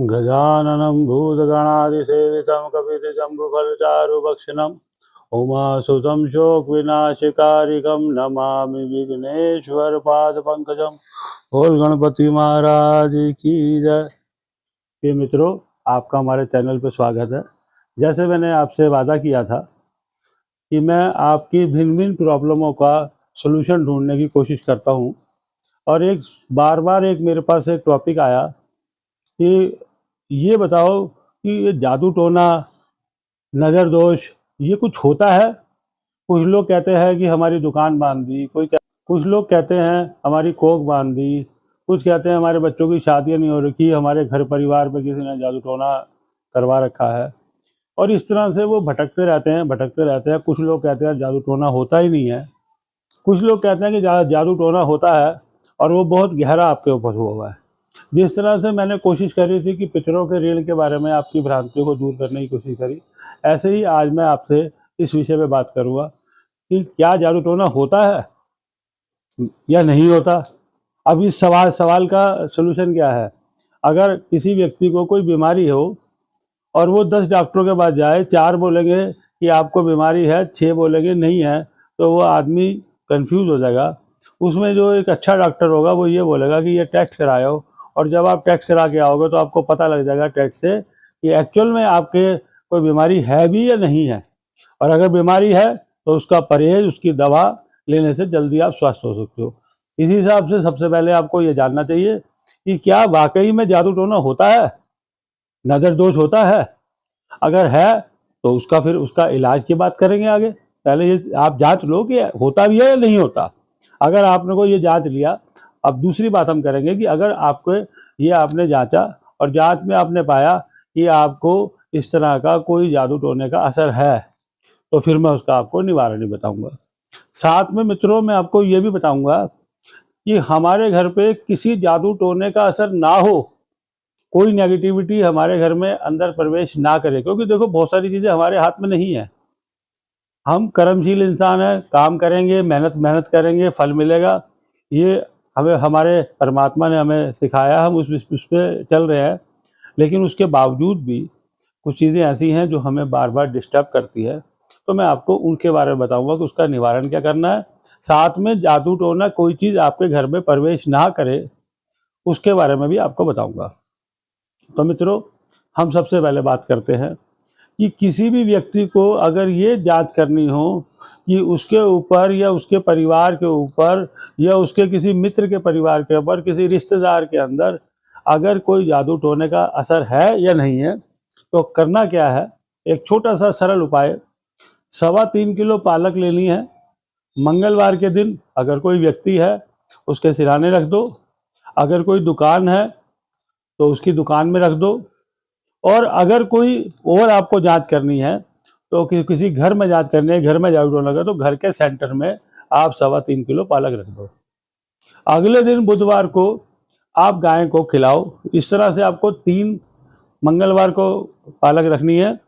गजाननं भूतगणाधिसेवितं कपितजम्बुफलचारुभक्षणम् उमासुतं शोकविनाशकारिकं नमामि विघ्नेश्वरपादपङ्कजं। बोल गणपति महाराज की जय। ये मित्रों, आपका हमारे चैनल पर स्वागत है। जैसे मैंने आपसे वादा किया था कि मैं आपकी भिन्न भिन्न प्रॉब्लमों का सलूशन ढूंढने की कोशिश करता हूं, और एक बार बार मेरे पास एक टॉपिक आया कि ये बताओ कि ये जादू टोना, नज़र दोष, ये कुछ होता है? कुछ लोग कहते हैं कि हमारी दुकान बांध दी, कुछ लोग कहते हैं हमारी कोख बांध दी, कुछ कहते हैं हमारे बच्चों की शादियां नहीं हो रखी, हमारे घर परिवार में किसी ने जादू टोना करवा रखा है। और इस तरह से वो भटकते रहते हैं। कुछ लोग कहते हैं जादू टोना होता ही नहीं है। कुछ लोग कहते हैं कि जादू टोना होता है और वो बहुत गहरा आपके ऊपर हुआ है। जिस तरह से मैंने कोशिश करी थी कि पितरों के ऋण के बारे में आपकी भ्रांतियों को दूर करने की कोशिश करी, ऐसे ही आज मैं आपसे इस विषय पे बात करूंगा कि क्या जादू टोना होता है या नहीं होता। अब इस सवाल का सलूशन क्या है? अगर किसी व्यक्ति को कोई बीमारी हो और वो 10 डॉक्टरों के पास जाए, 4 बोलेंगे कि आपको बीमारी है, 6 बोलेंगे नहीं है, तो वो आदमी कंफ्यूज हो जाएगा। उसमें जो एक अच्छा डॉक्टर होगा वो ये बोलेगा कि ये टेस्ट कराओ, और जब आप टेस्ट करा के आओगे तो आपको पता लग जाएगा टेस्ट से कि एक्चुअल में आपके कोई बीमारी है भी या नहीं है। और अगर बीमारी है तो उसका परहेज, उसकी दवा लेने से जल्दी आप स्वस्थ हो सकते हो। इसी हिसाब से सबसे पहले आपको ये जानना चाहिए कि क्या वाकई में जादू टोना होता है, नज़र दोष होता है। अगर है तो फिर उसका इलाज की बात करेंगे आगे। पहले ये आप जांच लो कि होता भी है या नहीं होता। अगर आपने को ये जांच लिया, अब दूसरी बात हम करेंगे कि अगर आपको ये आपने जांचा और जांच में आपने पाया कि आपको इस तरह का कोई जादू टोने का असर है, तो फिर मैं उसका आपको निवारण ही बताऊंगा। साथ में मित्रों, मैं आपको ये भी बताऊंगा कि हमारे घर पे किसी जादू टोने का असर ना हो, कोई नेगेटिविटी हमारे घर में अंदर प्रवेश ना करे। क्योंकि देखो, बहुत सारी चीज़ें हमारे हाथ में नहीं है। हम कर्मशील इंसान हैं, काम करेंगे, मेहनत करेंगे, फल मिलेगा। ये हमें हमारे परमात्मा ने हमें सिखाया, हम उस पे चल रहे हैं। लेकिन उसके बावजूद भी कुछ चीज़ें ऐसी हैं जो हमें बार बार डिस्टर्ब करती है, तो मैं आपको उनके बारे में बताऊंगा कि उसका निवारण क्या करना है। साथ में जादू टोना कोई चीज़ आपके घर में प्रवेश ना करे, उसके बारे में भी आपको बताऊंगा। तो मित्रों, हम सबसे पहले बात करते हैं कि किसी भी व्यक्ति को अगर ये जांच करनी हो कि उसके ऊपर या उसके परिवार के ऊपर या उसके किसी मित्र के परिवार के ऊपर, किसी रिश्तेदार के अंदर अगर कोई जादू टोने का असर है या नहीं है, तो करना क्या है। एक छोटा सा सरल उपाय, 3.25 किलो पालक लेनी है। मंगलवार के दिन अगर कोई व्यक्ति है उसके सिराने रख दो। अगर कोई दुकान है तो उसकी दुकान में रख दो। और अगर कोई और आपको जांच करनी है तो किसी घर में जांच करनी है, घर में जादू टोना लगा, तो घर के सेंटर में आप 3.25 किलो पालक रख दो। अगले दिन बुधवार को आप गाय को खिलाओ। इस तरह से आपको 3 मंगलवार को पालक रखनी है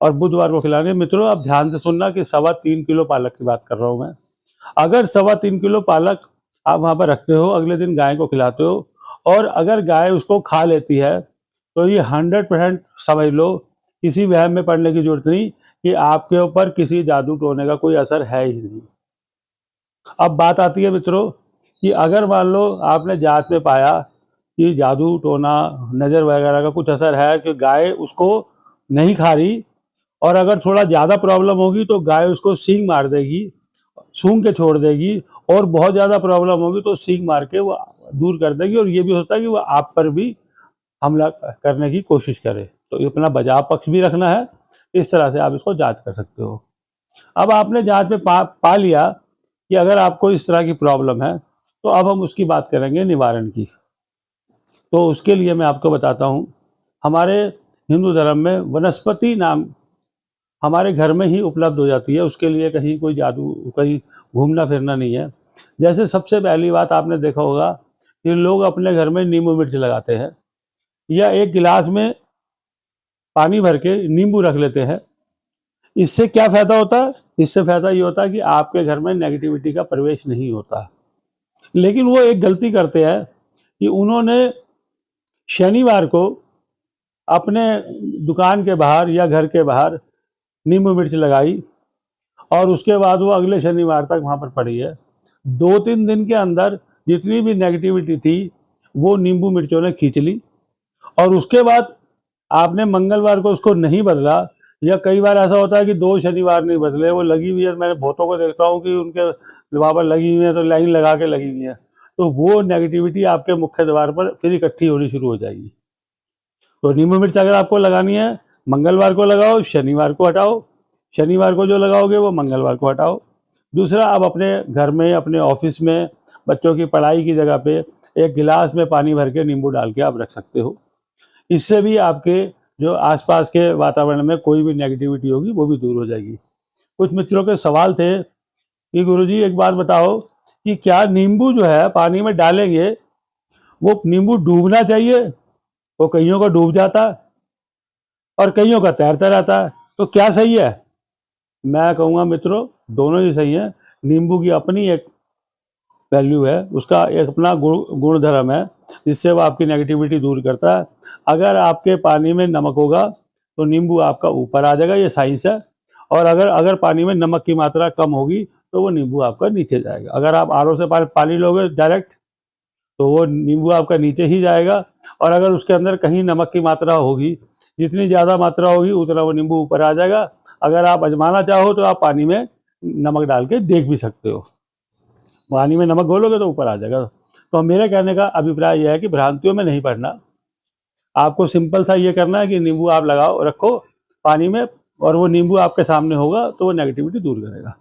और बुधवार को खिलानी है। मित्रों, आप ध्यान से सुनना कि 3.25 किलो पालक की बात कर रहा हूँ मैं। अगर 3.25 किलो पालक आप वहाँ पर रखते हो, अगले दिन गाय को खिलाते हो, और अगर गाय उसको खा लेती है, तो ये 100% समझ लो, किसी वहम में पड़ने की जरूरत नहीं कि आपके ऊपर किसी जादू टोने का कोई असर है ही नहीं। अब बात आती है मित्रों कि अगर मान लो आपने जांच में पाया कि जादू टोना, नज़र वगैरह का कुछ असर है, कि गाय उसको नहीं खा रही, और अगर थोड़ा ज़्यादा प्रॉब्लम होगी तो गाय उसको सींग मार देगी, सूंघ के छोड़ देगी, और बहुत ज़्यादा प्रॉब्लम होगी तो सींग मार के वो दूर कर देगी। और ये भी होता है कि वो आप पर भी हमला करने की कोशिश करे। तो अपना बचाव पक्ष भी रखना है। इस तरह से आप इसको जांच कर सकते हो। अब आपने जांच में पा लिया कि अगर आपको इस तरह की प्रॉब्लम है, तो अब हम उसकी बात करेंगे निवारण की। तो उसके लिए मैं आपको बताता हूँ, हमारे हिंदू धर्म में वनस्पति नाम हमारे घर में ही उपलब्ध हो जाती है। उसके लिए कहीं कोई जादू, कहीं घूमना फिरना नहीं है। जैसे सबसे पहली बात, आपने देखा होगा कि लोग अपने घर में नींबू मिर्च लगाते हैं, या एक गिलास में पानी भर के नींबू रख लेते हैं। इससे क्या फायदा होता है? इससे फायदा ये होता है कि आपके घर में नेगेटिविटी का प्रवेश नहीं होता। लेकिन वो एक गलती करते हैं कि उन्होंने शनिवार को अपने दुकान के बाहर या घर के बाहर नींबू मिर्च लगाई और उसके बाद वो अगले शनिवार तक वहाँ पर पड़ी है। 2-3 दिन के अंदर जितनी भी नेगेटिविटी थी वो नींबू मिर्चों ने खींच ली। और उसके बाद आपने मंगलवार को उसको नहीं बदला, या कई बार ऐसा होता है कि 2 शनिवार नहीं बदले, वो लगी हुई है, मैंने बहुतों को देखता हूँ कि उनके वहाँ पर लगी हुई है तो लाइन लगा के लगी हुई है, तो वो नेगेटिविटी आपके मुख्य द्वार पर फिर इकट्ठी होनी शुरू हो जाएगी। तो नींबू मिर्च अगर आपको लगानी है, मंगलवार को लगाओ, शनिवार को हटाओ, शनिवार को जो लगाओगे वो मंगलवार को हटाओ। दूसरा, आप अपने घर में, अपने ऑफिस में, बच्चों की पढ़ाई की जगह पे एक गिलास में पानी भर के नींबू डाल के आप रख सकते हो। इससे भी आपके जो आसपास के वातावरण में कोई भी नेगेटिविटी होगी वो भी दूर हो जाएगी। कुछ मित्रों के सवाल थे कि गुरुजी एक बात बताओ कि क्या नींबू जो है पानी में डालेंगे वो नींबू डूबना चाहिए? वो कईयों का डूब जाता है और कईयों का तैरता रहता है, तो क्या सही है? मैं कहूँगा मित्रों, दोनों ही सही है। नींबू की अपनी एक वैल्यू है, उसका एक अपना गुणधर्म है जिससे वो आपकी नेगेटिविटी दूर करता है। अगर आपके पानी में नमक होगा तो नींबू आपका ऊपर आ जाएगा, ये साइंस है। और अगर पानी में नमक की मात्रा कम होगी तो वो नींबू आपका नीचे जाएगा। अगर आप आरओ से पानी लोगे डायरेक्ट तो वो नींबू आपका नीचे ही जाएगा, और अगर उसके अंदर कहीं नमक की मात्रा होगी, जितनी ज़्यादा मात्रा होगी उतना वो नींबू ऊपर आ जाएगा। अगर आप आजमाना चाहो तो आप पानी में नमक डाल के देख भी सकते हो, पानी में नमक घोलोगे तो ऊपर आ जाएगा। तो मेरे कहने का अभिप्राय यह है कि भ्रांतियों में नहीं पड़ना। आपको सिंपल सा ये करना है कि नींबू आप लगाओ, रखो पानी में, और वो नींबू आपके सामने होगा तो वो नेगेटिविटी दूर करेगा।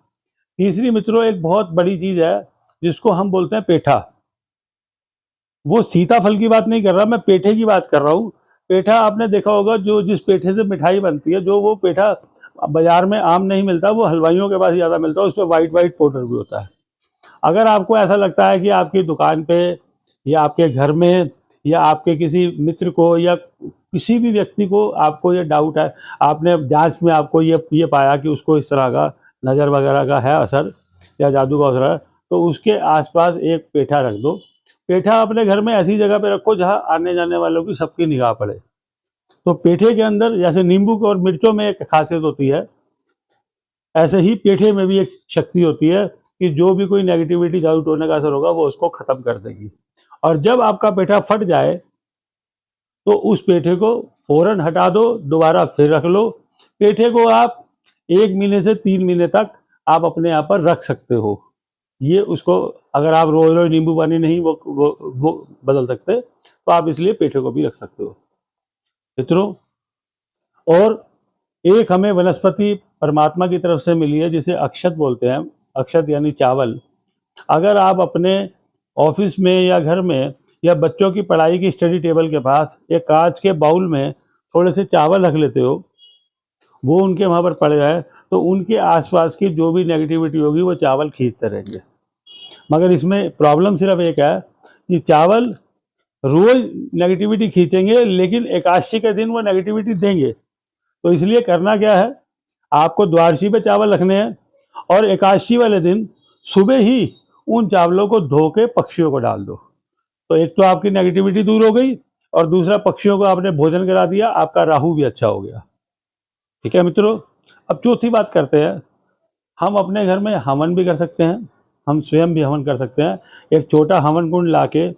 तीसरी मित्रों, एक बहुत बड़ी चीज है जिसको हम बोलते हैं पेठा। वो सीताफल की बात नहीं कर रहा, मैं पेठे की बात कर रहा हूँ। पेठा आपने देखा होगा, जो जिस पेठे से मिठाई बनती है, जो वो पेठा बाजार में आम नहीं मिलता, वो हलवाइयों के पास ज़्यादा मिलता है, उसमें वाइट वाइट पाउडर भी होता है। अगर आपको ऐसा लगता है कि आपकी दुकान पे या आपके घर में या आपके किसी मित्र को या किसी भी व्यक्ति को आपको ये डाउट है, आपने जांच में आपको ये पाया कि उसको इस तरह का नज़र वगैरह का है असर या जादू का असर है, तो उसके आसपास एक पेठा रख दो। पेठा अपने घर में ऐसी जगह पे रखो जहाँ आने जाने वालों की सबकी निगाह पड़े। तो पेठे के अंदर जैसे नींबू और मिर्चों में एक खासियत होती है, ऐसे ही पेठे में भी एक शक्ति होती है कि जो भी कोई नेगेटिविटी जादू टोने का असर होगा वो उसको खत्म कर देगी। और जब आपका पेठा फट जाए तो उस पेठे को फौरन हटा दो, दोबारा फिर रख लो। पेठे को आप 1 महीने से 3 महीने तक आप अपने यहाँ पर रख सकते हो। ये उसको, अगर आप रोज रोज नींबू पानी नहीं वो बदल सकते तो आप इसलिए पेठे को भी रख सकते हो मित्रों। और एक हमें वनस्पति परमात्मा की तरफ से मिली है जिसे अक्षत बोलते हैं, अक्षत यानी चावल। अगर आप अपने ऑफिस में या घर में या बच्चों की पढ़ाई की स्टडी टेबल के पास एक कांच के बाउल में थोड़े से चावल रख लेते हो, वो उनके वहाँ पर पड़ जाए, तो उनके आसपास की जो भी नेगेटिविटी होगी वो चावल खींचते रहेंगे। मगर इसमें प्रॉब्लम सिर्फ एक है कि चावल रोज नेगेटिविटी खींचेंगे लेकिन एकादशी के दिन वो नेगेटिविटी देंगे। तो इसलिए करना क्या है, आपको द्वादशी पे चावल रखने हैं और एकादशी वाले दिन सुबह ही उन चावलों को धो के पक्षियों को डाल दो। तो एक तो आपकी नेगेटिविटी दूर हो गई और दूसरा पक्षियों को आपने भोजन करा दिया, आपका राहु भी अच्छा हो गया। ठीक है मित्रों, अब चौथी बात करते हैं। हम अपने घर में हवन भी कर सकते हैं, हम स्वयं भी हवन कर सकते हैं। एक छोटा हवन कुंड ला के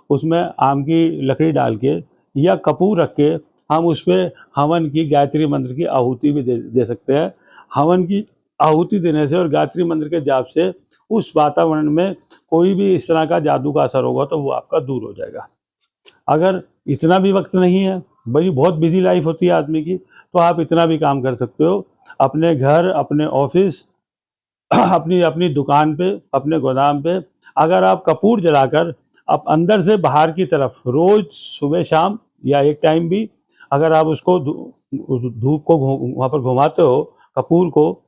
उसमें आम की लकड़ी डाल के या कपूर रख के हम उस पर हवन की गायत्री मंत्र की आहुति भी दे सकते हैं। हवन की आहुति देने से और गायत्री मंत्र के जाप से उस वातावरण में कोई भी इस तरह का जादू का असर होगा तो वो आपका दूर हो जाएगा। अगर इतना भी वक्त नहीं है, बड़ी बहुत बिजी लाइफ होती है आदमी की, तो आप इतना भी काम कर सकते हो। अपने घर, अपने ऑफिस, अपनी अपनी दुकान पे, अपने गोदाम पे अगर आप कपूर जलाकर आप अंदर से बाहर की तरफ रोज सुबह शाम या एक टाइम भी अगर आप उसको धूप को वहाँ पर घुमाते हो कपूर को,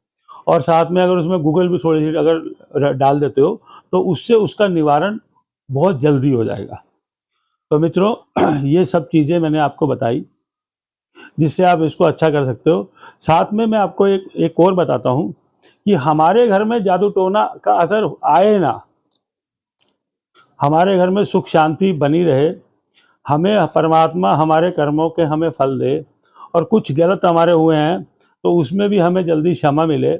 और साथ में अगर उसमें गूगल भी थोड़ी सी अगर डाल देते हो तो उससे उसका निवारण बहुत जल्दी हो जाएगा। तो मित्रों, ये सब चीज़ें मैंने आपको बताई जिससे आप इसको अच्छा कर सकते हो। साथ में मैं आपको एक और बताता हूँ कि हमारे घर में जादू टोना का असर आए ना, हमारे घर में सुख शांति बनी रहे, हमें परमात्मा हमारे कर्मों के हमें फल दे, और कुछ गलत हमारे हुए हैं तो उसमें भी हमें जल्दी क्षमा मिले,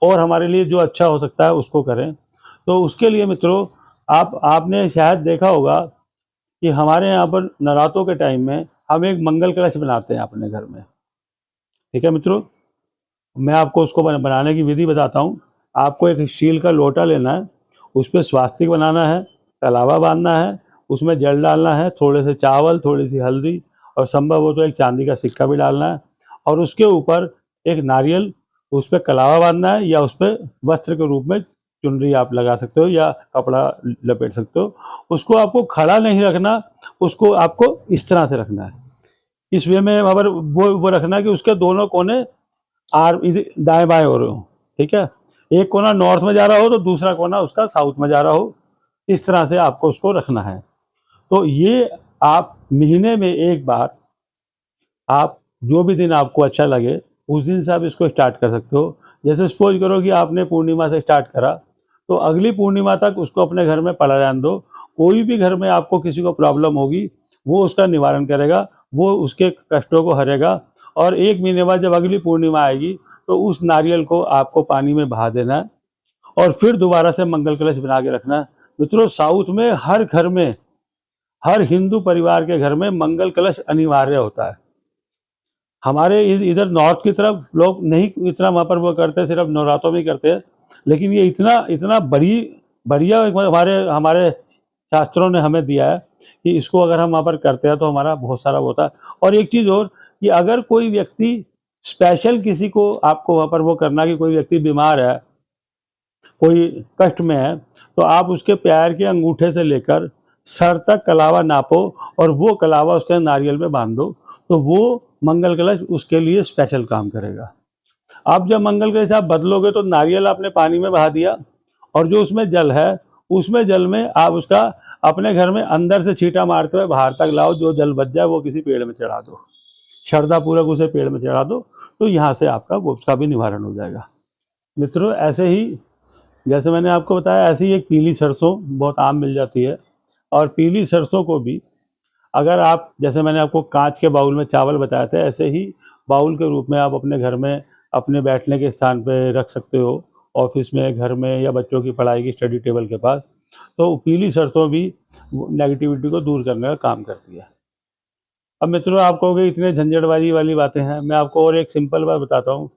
और हमारे लिए जो अच्छा हो सकता है उसको करें। तो उसके लिए मित्रों, आपने शायद देखा होगा कि हमारे यहाँ पर नवरात्रों के टाइम में हम एक मंगल कलश बनाते हैं अपने घर में। ठीक है मित्रों, मैं आपको उसको बनाने की विधि बताता हूँ। आपको एक स्टील का लोटा लेना है, उस पर स्वास्तिक बनाना है, कलावा बांधना है, उसमें जल डालना है, थोड़े से चावल, थोड़ी सी हल्दी, और संभव हो तो एक चांदी का सिक्का भी डालना है, और उसके ऊपर एक नारियल, उस पर कलावा बांधना है, या उस पर वस्त्र के रूप में चुनरी आप लगा सकते हो या कपड़ा लपेट सकते हो। उसको आपको खड़ा नहीं रखना, उसको आपको इस तरह से रखना है, इस वे में अगर वो रखना कि उसके दोनों कोने दाएं बाएं हो रहे हो। ठीक है, एक कोना नॉर्थ में जा रहा हो तो दूसरा कोना उसका साउथ में जा रहा हो, इस तरह से आपको उसको रखना है। तो ये आप महीने में एक बार, आप जो भी दिन आपको अच्छा लगे उस दिन से आप इसको स्टार्ट कर सकते हो। जैसे सपोज करो कि आपने पूर्णिमा से स्टार्ट करा, तो अगली पूर्णिमा तक उसको अपने घर में पड़ा रहने दो। कोई भी घर में आपको किसी को प्रॉब्लम होगी, वो उसका निवारण करेगा, वो उसके कष्टों को हरेगा। और 1 महीने बाद जब अगली पूर्णिमा आएगी तो उस नारियल को आपको पानी में बहा देना है, और फिर दोबारा से मंगल कलश बना के रखना है। मित्रों, साउथ में हर घर में, हर हिंदू परिवार के घर में मंगल कलश अनिवार्य होता है। हमारे इधर नॉर्थ की तरफ लोग नहीं इतना वहाँ पर वो करते, सिर्फ नवरात्रों में ही करते हैं। लेकिन ये इतना इतना बढ़िया हमारे हमारे शास्त्रों ने हमें दिया है कि इसको अगर हम वहाँ पर करते हैं तो हमारा बहुत सारा होता है। और एक चीज़ और, कि अगर कोई व्यक्ति स्पेशल किसी को आपको वहाँ पर वो करना, कि कोई व्यक्ति बीमार है, कोई कष्ट में है, तो आप उसके पैर के अंगूठे से लेकर सर तक कलावा नापो, और वो कलावा उसके नारियल में बांध दो, तो वो मंगल कलश उसके लिए स्पेशल काम करेगा। अब जब मंगल कलश आप बदलोगे तो नारियल आपने पानी में बहा दिया, और जो उसमें जल है, उसमें जल में आप उसका अपने घर में अंदर से छींटा मारते हुए बाहर तक लाओ, जो जल बच जाए वो किसी पेड़ में चढ़ा दो, श्रद्धा पूर्वक उसे पेड़ में चढ़ा दो, तो यहाँ से आपका वो उसका भी निवारण हो जाएगा। मित्रों, ऐसे ही जैसे मैंने आपको बताया, ऐसे ही एक पीली सरसों बहुत आम मिल जाती है, और पीली सरसों को भी अगर आप, जैसे मैंने आपको कांच के बाउल में चावल बताया था, ऐसे ही बाउल के रूप में आप अपने घर में अपने बैठने के स्थान पे रख सकते हो, ऑफिस में, घर में, या बच्चों की पढ़ाई की स्टडी टेबल के पास। तो पीली सरसों भी नेगेटिविटी को दूर करने का काम करती है। अब मित्रों, आप कहोगे इतने झंझटबाजी वाली बातें हैं, मैं आपको और एक सिंपल बात बताता हूँ।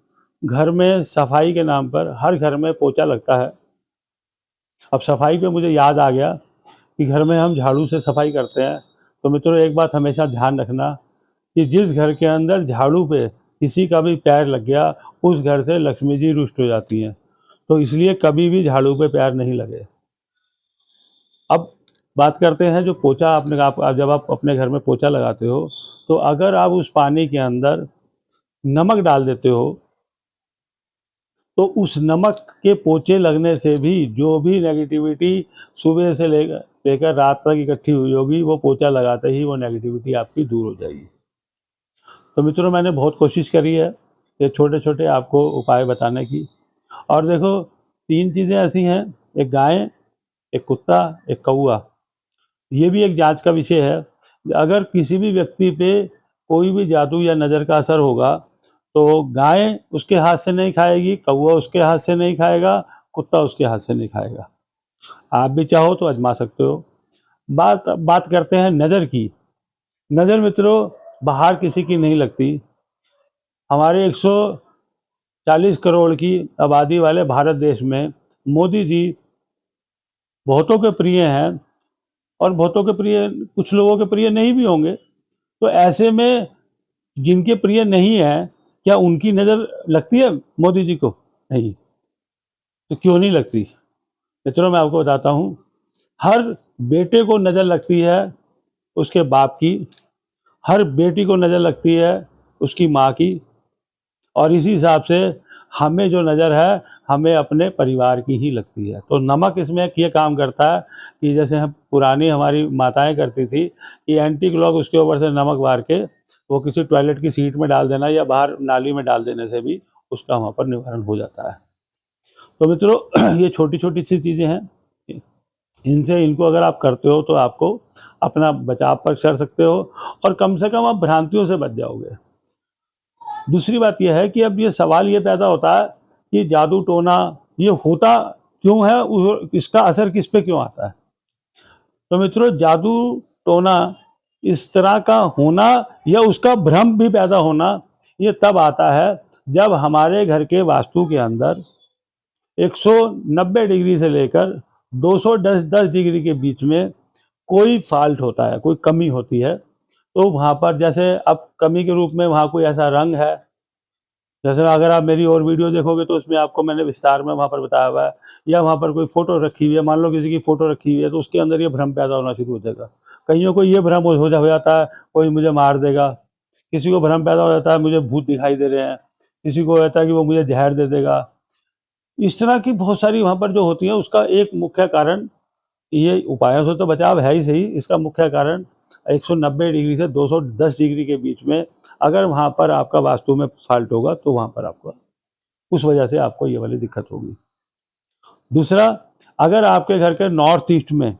घर में सफाई के नाम पर हर घर में पोछा लगता है। अब सफाई पे मुझे याद आ गया कि घर में हम झाड़ू से सफाई करते हैं, तो मित्रों एक बात हमेशा ध्यान रखना, कि जिस घर के अंदर झाड़ू पे किसी का भी पैर लग गया, उस घर से लक्ष्मी जी रुष्ट हो जाती हैं। तो इसलिए कभी भी झाड़ू पे पैर नहीं लगे। अब बात करते हैं जो पोछा जब आप अपने घर में पोछा लगाते हो, तो अगर आप उस पानी के अंदर नमक डाल देते हो, तो उस नमक के पोछे लगने से भी जो भी नेगेटिविटी सुबह से लेकर रात तक इकट्ठी हुई होगी, वो पोछा लगाते ही वो नेगेटिविटी आपकी दूर हो जाएगी। तो मित्रों, मैंने बहुत कोशिश करी है ये छोटे छोटे आपको उपाय बताने की। और देखो, 3 चीज़ें ऐसी हैं, एक गाय, एक कुत्ता, एक कौआ। ये भी एक जांच का विषय है। अगर किसी भी व्यक्ति पे कोई भी जादू या नज़र का असर होगा, तो गाय उसके हाथ से नहीं खाएगी, कौआ उसके हाथ से नहीं खाएगा, कुत्ता उसके हाथ से नहीं खाएगा। आप भी चाहो तो आजमा सकते हो। बात बात करते हैं नज़र की। नज़र मित्रों बाहर किसी की नहीं लगती। हमारे 140 करोड़ की आबादी वाले भारत देश में मोदी जी बहुतों के प्रिय हैं, और बहुतों के प्रिय, कुछ लोगों के प्रिय नहीं भी होंगे। तो ऐसे में जिनके प्रिय नहीं है, क्या उनकी नज़र लगती है मोदी जी को? नहीं। तो क्यों नहीं लगती? मित्रों, मैं आपको बताता हूँ। हर बेटे को नज़र लगती है उसके बाप की, हर बेटी को नज़र लगती है उसकी माँ की, और इसी हिसाब से हमें जो नज़र है, हमें अपने परिवार की ही लगती है। तो नमक इसमें ये काम करता है कि जैसे हम पुरानी हमारी माताएं करती थी कि एंटी क्लॉक उसके ऊपर से नमक मार के वो किसी टॉयलेट की सीट में डाल देना, या बाहर नाली में डाल देने से भी उसका वहाँ पर निवारण हो जाता है। तो मित्रों, ये छोटी छोटी सी चीज़ें हैं। इनको अगर आप करते हो तो आपको अपना बचाव कर सकते हो और कम से कम आप भ्रांतियों से बच जाओगे। दूसरी बात यह है कि अब ये सवाल ये पैदा होता है कि जादू टोना ये होता क्यों है, इसका असर किस पे क्यों आता है। तो मित्रों, जादू टोना इस तरह का होना या उसका भ्रम भी पैदा होना ये तब आता है जब हमारे घर के वास्तु के अंदर 190 डिग्री से लेकर 210 डिग्री के बीच में कोई फॉल्ट होता है, कोई कमी होती है। तो वहाँ पर जैसे अब कमी के रूप में वहाँ कोई ऐसा रंग है, जैसे अगर आप मेरी और वीडियो देखोगे तो उसमें आपको मैंने विस्तार में वहाँ पर बताया हुआ है, या वहाँ पर कोई फोटो रखी हुई है, मान लो किसी की फोटो रखी हुई है, तो उसके अंदर ये भ्रम पैदा होना शुरू हो जाएगा। कईयों को ये भ्रम हो जाता है कोई मुझे मार देगा, किसी को भ्रम पैदा हो जाता है मुझे भूत दिखाई दे रहे हैं, किसी को कहता है कि वो मुझे जहर दे देगा। इस तरह की बहुत सारी वहाँ पर जो होती है, उसका एक मुख्य कारण, ये उपायों से तो बचाव है ही सही, इसका मुख्य कारण 190 डिग्री से 210 डिग्री के बीच में अगर वहाँ पर आपका वास्तु में फॉल्ट होगा तो वहाँ पर आपका उस वजह से आपको ये वाली दिक्कत होगी। दूसरा, अगर आपके घर के नॉर्थ ईस्ट में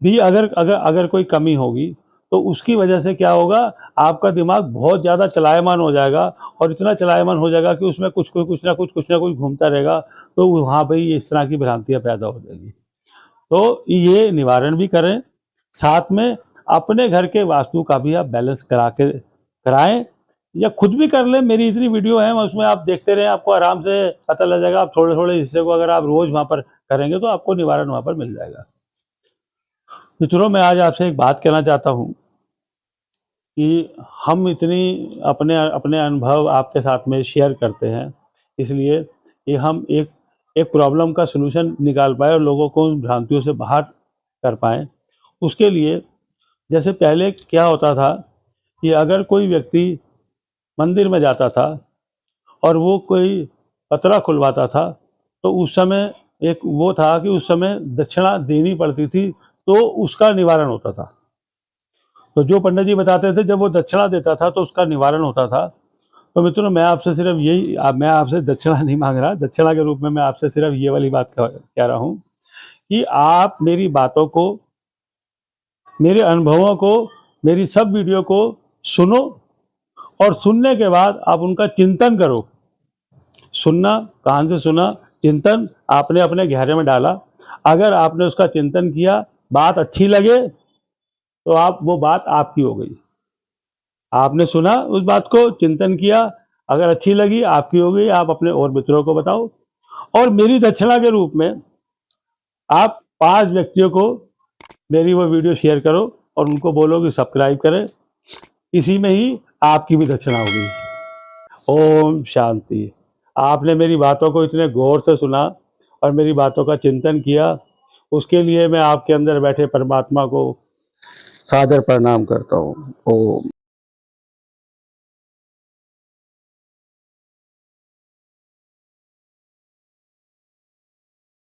भी अगर अगर अगर कोई कमी होगी तो उसकी वजह से क्या होगा, आपका दिमाग बहुत ज़्यादा चलायमान हो जाएगा और इतना चलायमान हो जाएगा कि उसमें कुछ ना कुछ घूमता रहेगा, तो वहाँ पर इस तरह की भ्रांतियाँ पैदा हो जाएगी। तो ये निवारण भी करें, साथ में अपने घर के वास्तु का भी आप बैलेंस कराएं या खुद भी कर लें। मेरी इतनी वीडियो है, उसमें आप देखते रहें, आपको आराम से पता लग जाएगा। आप थोड़े हिस्से को अगर आप रोज वहाँ पर करेंगे तो आपको निवारण वहाँ पर मिल जाएगा। मित्रों, मैं आज आपसे एक बात कहना चाहता हूँ कि हम इतनी अपने अपने अनुभव आपके साथ में शेयर करते हैं, इसलिए कि हम एक प्रॉब्लम का सलूशन निकाल पाए और लोगों को उन भ्रांतियों से बाहर कर पाएँ। उसके लिए जैसे पहले क्या होता था कि अगर कोई व्यक्ति मंदिर में जाता था और वो कोई पतरा खुलवाता था, तो उस समय एक वो था कि उस समय दक्षिणा देनी पड़ती थी, तो उसका निवारण होता था। तो जो पंडित जी बताते थे, जब वो दक्षिणा देता था तो उसका निवारण होता था। तो मित्रों, मैं आपसे सिर्फ यही, मैं आपसे दक्षिणा नहीं मांग रहा, दक्षिणा के रूप में मैं आपसे सिर्फ ये वाली बात कह रहा हूँ कि आप मेरी बातों को, मेरे अनुभवों को, मेरी सब वीडियो को सुनो और सुनने के बाद आप उनका चिंतन करो। सुनना, कान से सुना, चिंतन आपने अपने गहरे में डाला। अगर आपने उसका चिंतन किया, बात अच्छी लगे तो वो बात आपकी हो गई। आपने सुना उस बात को, चिंतन किया, अगर अच्छी लगी आपकी हो गई। आप अपने और मित्रों को बताओ और मेरी दक्षिणा के रूप में आप 5 व्यक्तियों को मेरी वो वीडियो शेयर करो और उनको बोलो कि सब्सक्राइब करें। इसी में ही आपकी भी दक्षिणा होगी। ओम शांति। आपने मेरी बातों को इतने गौर से सुना और मेरी बातों का चिंतन किया, उसके लिए मैं आपके अंदर बैठे परमात्मा को सादर प्रणाम करता हूँ। ओम।